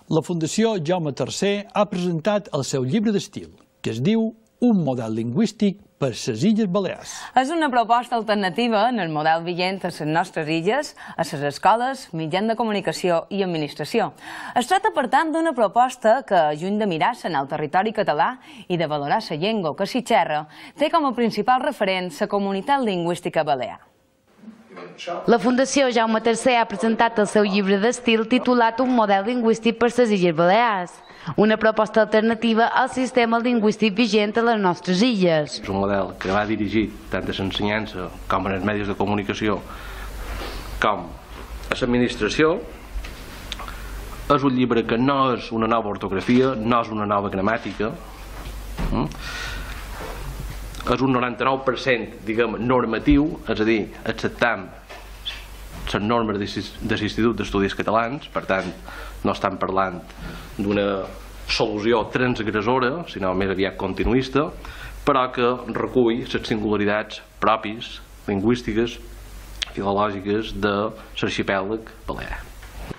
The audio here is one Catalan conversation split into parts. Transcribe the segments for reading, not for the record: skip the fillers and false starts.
La Fundació Jaume III ha presentat el seu llibre d'estil, que es diu Un model lingüístic per les Illes Balears. És una proposta alternativa en el model vigent a les nostres illes, a les escoles, mitjans de comunicació i administració. Es tracta, per tant, d'una proposta que, lluny de mirar-se en el territori català i de valorar la llengua que s'hi xerra, té com a principal referent la comunitat lingüística balear. La Fundació Jaume III ha presentat el seu llibre d'estil titulat Un model lingüístic per les Illes Balears, una proposta alternativa al sistema lingüístic vigent a les nostres illes. És un model que va dirigit tant a l'ensenyança com als medis de comunicació com a l'administració. És un llibre que no és una nova ortografia, no és una nova gramàtica, és un 99%, diguem, normatiu, és a dir, acceptam les normes de l'Institut d'Estudis Catalans, per tant, no estan parlant d'una solució transgressora, sinó més aviat continuista, però que recull les singularitats pròpies, lingüístiques, filològiques de l'arxipèlag balear.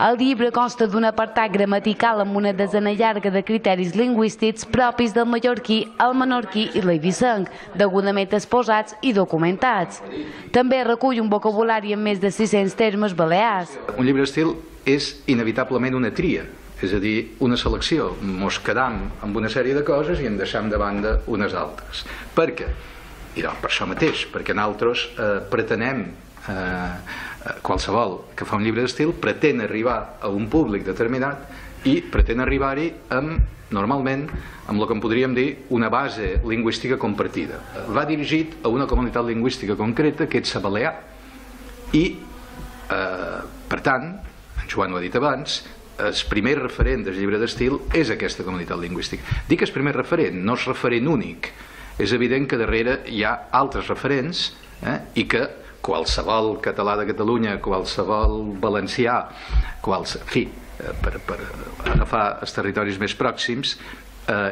El llibre consta d'un apartat gramatical amb una desena llarga de criteris lingüístics propis del mallorquí, el menorquí i l'eivissenc, degudament exposats i documentats. També recull un vocabulari amb més de 600 termes balears. Un llibre d'estil és inevitablement una tria, és a dir, una selecció. Ens quedam amb una sèrie de coses i en deixam de banda unes altres. Per què? I per això mateix, perquè nosaltres pretenem qualsevol que fa un llibre d'estil pretén arribar a un públic determinat i pretén arribar-hi normalment amb el que en podríem dir una base lingüística compartida. Va dirigit a una comunitat lingüística concreta que és la balear i, per tant, en Joan ho ha dit abans, el primer referent del llibre d'estil és aquesta comunitat lingüística. Dic el primer referent, no és referent únic. És evident que darrere hi ha altres referents i que qualsevol català de Catalunya, qualsevol valencià, en fi, per agafar els territoris més pròxims,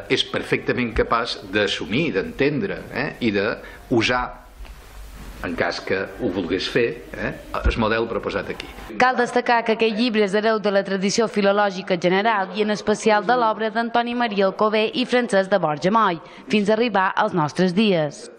és perfectament capaç d'assumir, d'entendre i d'usar, en cas que ho volgués fer, el model proposat aquí. Cal destacar que aquest llibre és hereu de la tradició filològica general i en especial de l'obra d'Antoni Maria Alcover i Francesc de Borja Moll, fins a arribar als nostres dies.